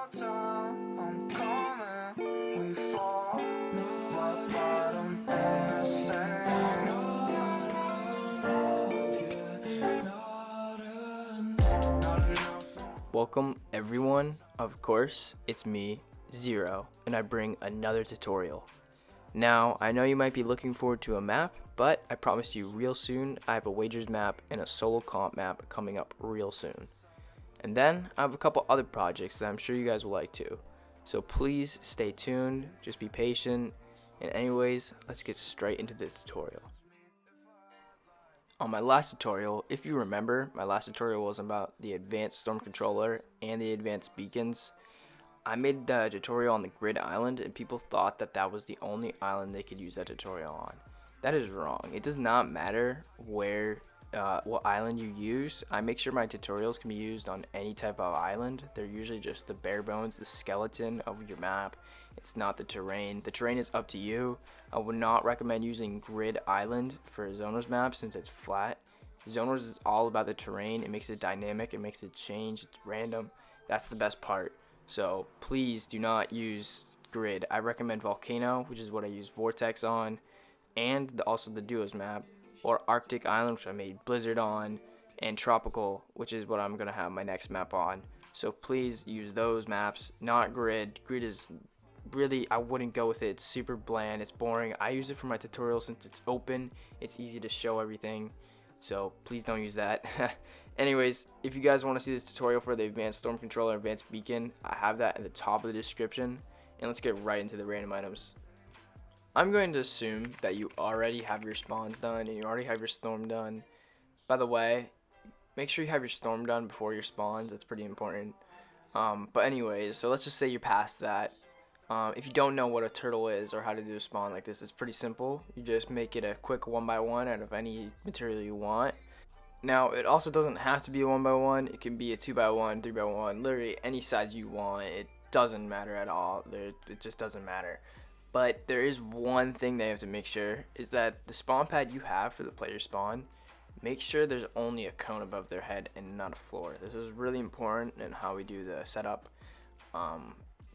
about time I'm coming. We fall, my bottom in the sand. Welcome everyone, of course, it's me, Zero, and I bring another tutorial. Now, I know you might be looking forward to a map, but I promise you real soon, I have a wagers map and a solo comp map coming up real soon. And then, I have a couple other projects that I'm sure you guys will like too. So please stay tuned, just be patient, and anyways, let's get straight into the tutorial. On my last tutorial, if you remember, my last tutorial was about the advanced storm controller and the advanced beacons. I made the tutorial on the grid island and people thought that that was the only island they could use that tutorial on. That is wrong. It does not matter what island you use. I make sure my tutorials can be used on any type of island. They're usually just the bare bones, the skeleton of your map. It's not the terrain. The terrain is up to you. I would not recommend using Grid Island for a Zoners map since it's flat. Zoners is all about the terrain. It makes it dynamic. It makes it change. It's random. That's the best part. So please do not use Grid. I recommend Volcano, which is what I use Vortex on, and also the Duos map, or Arctic Island, which I made Blizzard on, and Tropical, which is what I'm going to have my next map on. So please use those maps, not Grid. Grid is really, I wouldn't go with it. It's super bland, it's boring. I use it for my tutorial since it's open, it's easy to show everything, so please don't use that. Anyways, if you guys want to see this tutorial for the advanced storm controller, advanced beacon, I have that at the top of the description, and let's get right into the random items. I'm going to assume that you already have your spawns done and you already have your storm done. By the way, make sure you have your storm done before your spawns. That's pretty important. But anyways, so let's just say you're past that. If you don't know what a turtle is or how to do a spawn like this, it's pretty simple. You just make it a quick 1x1 out of any material you want. Now, it also doesn't have to be a 1x1. It can be a 2x1, 3x1, literally any size you want. It doesn't matter at all. It just doesn't matter. But there is one thing they have to make sure is that the spawn pad you have for the player spawn, make sure there's only a cone above their head and not a floor. This is really important in how we do the setup.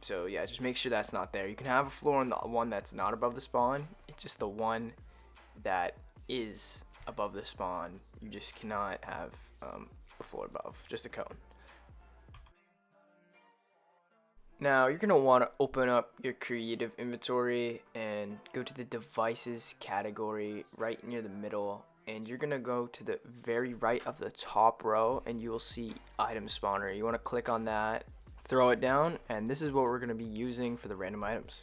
So yeah, just make sure that's not there. You can have a floor on the one that's not above the spawn. It's just the one that is above the spawn. You just cannot have a floor above, just a cone. Now you're going to want to open up your creative inventory and go to the devices category right near the middle, and you're going to go to the very right of the top row and you will see item spawner. You want to click on that, throw it down, and this is what we're going to be using for the random items.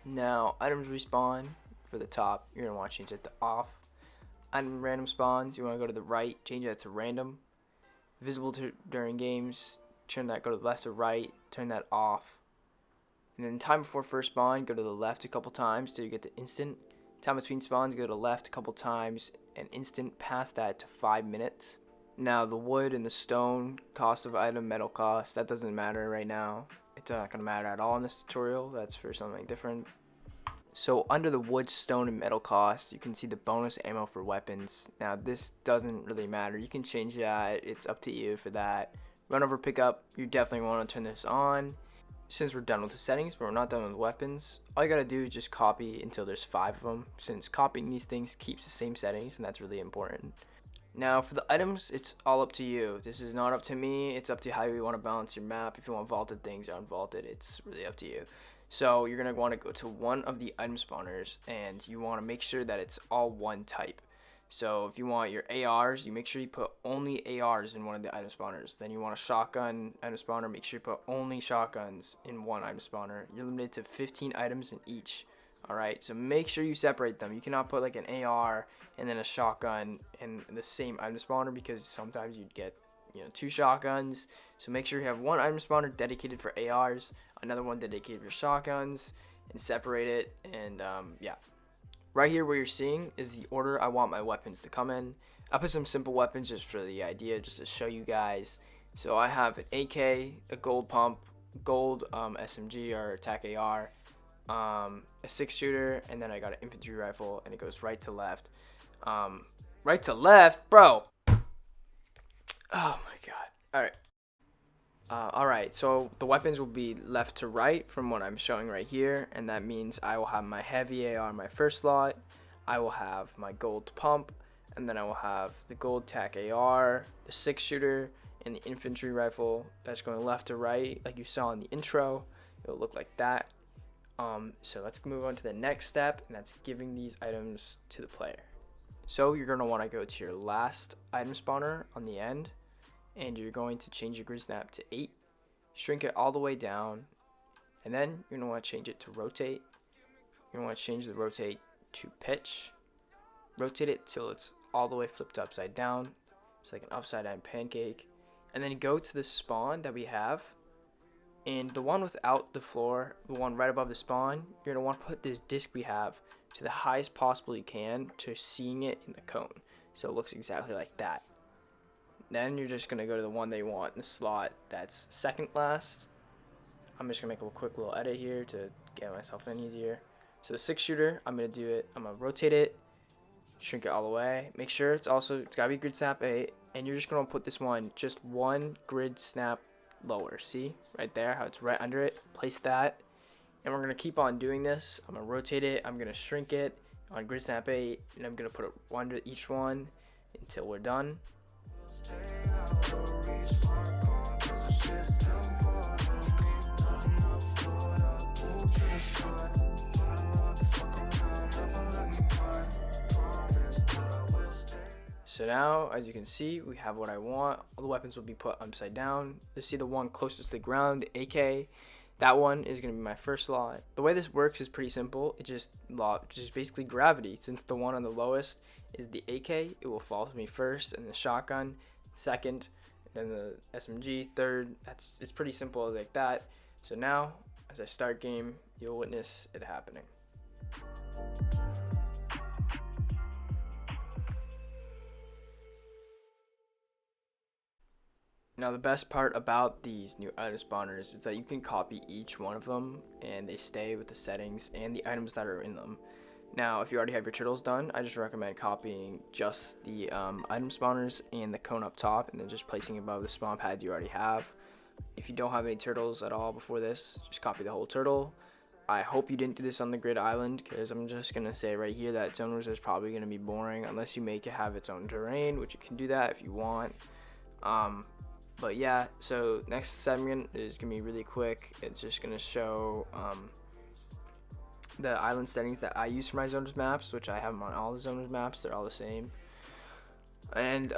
Now items respawn for the top, you're going to want to change it to off. Item random spawns, you want to go to the right, change that to random. Visible during games, turn that, go to the left or right, turn that off. And then time before first spawn, go to the left a couple times till you get to instant. Time between spawns, go to the left a couple times, and instant past that to 5 minutes. Now the wood and the stone, cost of item, metal cost, that doesn't matter right now. It's not going to matter at all in this tutorial. That's for something different. So under the wood, stone, and metal cost, you can see the bonus ammo for weapons. Now this doesn't really matter. You can change that. It's up to you for that. Run over pickup, you definitely want to turn this on. Since we're done with the settings, but we're not done with weapons, all you gotta do is just copy until there's 5 of them, since copying these things keeps the same settings, and that's really important. Now for the items, it's all up to you. This is not up to me. It's up to how you want to balance your map. If you want vaulted things or unvaulted, it's really up to you. So you're gonna want to go to one of the item spawners, and you want to make sure that it's all one type. So if you want your ARs, you make sure you put only ARs in one of the item spawners. Then you want a shotgun item spawner, make sure you put only shotguns in one item spawner. You're limited to 15 items in each. Alright, so make sure you separate them. You cannot put like an AR and then a shotgun in the same item spawner, because sometimes you'd get 2 shotguns. So make sure you have one item spawner dedicated for ARs, another one dedicated for shotguns, and separate it. And yeah. Right here, what you're seeing is the order I want my weapons to come in. I put some simple weapons just for the idea, just to show you guys. So I have an AK, a gold pump, gold SMG or attack AR, a 6-shooter, and then I got an infantry rifle, and it goes right to left. Right to left, bro. Oh my god. All right. Alright, so the weapons will be left to right from what I'm showing right here, and that means I will have my heavy AR in my first slot, I will have my gold pump, and then I will have the gold tac AR, the 6-shooter, and the infantry rifle. That's going left to right like you saw in the intro. It will look like that. So let's move on to the next step, and that's giving these items to the player. So you're going to want to go to your last item spawner on the end, and you're going to change your grid snap to 8, shrink it all the way down, and then you're going to want to change it to rotate. You're going to want to change the rotate to pitch. Rotate it till it's all the way flipped upside down. It's like an upside down pancake. And then go to the spawn that we have, and the one without the floor, the one right above the spawn, you're going to want to put this disc we have to the highest possible you can to seeing it in the cone. So it looks exactly like that. Then you're just going to go to the one they want in the slot that's second last. I'm just going to make a quick little edit here to get myself in easier. So the 6-shooter, I'm going to do it. I'm going to rotate it, shrink it all the way. Make sure it's got to be grid snap 8. And you're just going to put this one just one grid snap lower. See? Right there, how it's right under it. Place that. And we're going to keep on doing this. I'm going to rotate it. I'm going to shrink it on grid snap 8. And I'm going to put it under each one until we're done. So now, as you can see, we have what I want. All the weapons will be put upside down. You see the one closest to the ground, the AK. That one is going to be my first slot. The way this works is pretty simple. It just basically gravity. Since the one on the lowest is the AK, it will fall to me first, and the shotgun second, then the SMG third. It's pretty simple like that. So now, as I start game, you'll witness it happening. Now the best part about these new item spawners is that you can copy each one of them and they stay with the settings and the items that are in them. Now if you already have your turtles done, I just recommend copying just the item spawners and the cone up top, and then just placing above the spawn pad you already have. If you don't have any turtles at all before this, just copy the whole turtle. I hope you didn't do this on the grid island, because I'm just going to say right here that Zone Wars is probably going to be boring unless you make it have its own terrain, which you can do that if you want. But yeah, so next segment is going to be really quick. It's just going to show the island settings that I use for my Zoners maps, which I have them on all the Zoners maps. They're all the same. And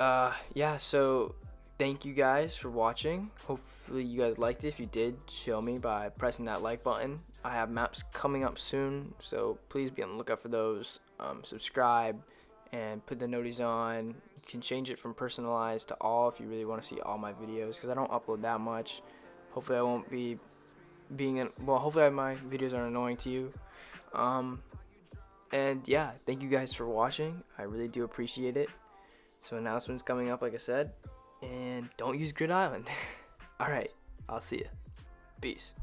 yeah, so thank you guys for watching. Hopefully you guys liked it. If you did, show me by pressing that like button. I have maps coming up soon, so please be on the lookout for those. Subscribe and put the noties on. You can change it from personalized to all if you really want to see all my videos, because I don't upload that much. Hopefully I won't be hopefully my videos aren't annoying to you. And yeah, thank you guys for watching. I really do appreciate it. So announcement's coming up, like I said, and don't use Grid Island. Alright, I'll see ya. Peace.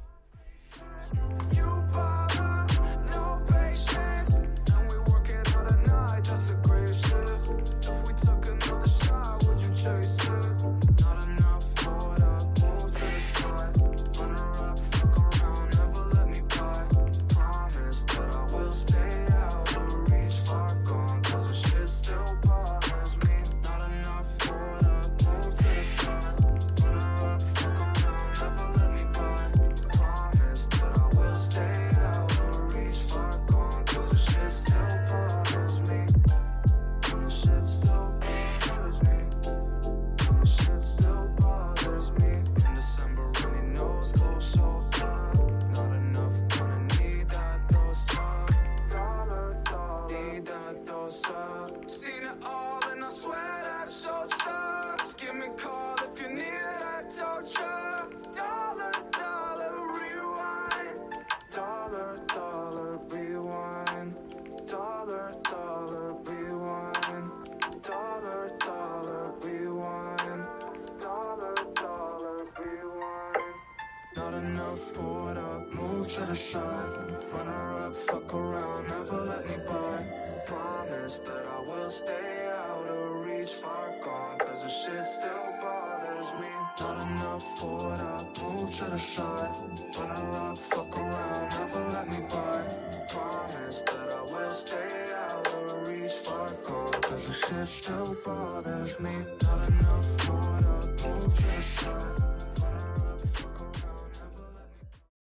To the side, runner up, fuck around, never let me buy. Promise that I will stay out of reach, far gone, cause the shit still bothers bothers me. Not enough for what I move to the side. Run her up, fuck around, never let me by. Promise that I will stay, I will reach for gold. Cause the shit still bothers me. Not enough for what I move to the side. Run her up, fuck around, never let me by.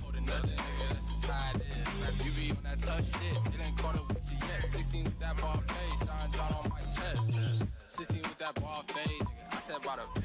Holding nothing, nigga, that's just how it is. You be on that tough shit, it ain't caught up with you yet. 16 with that ball face, Sean John on my chest. 16 with that ball fade, nigga. I said about a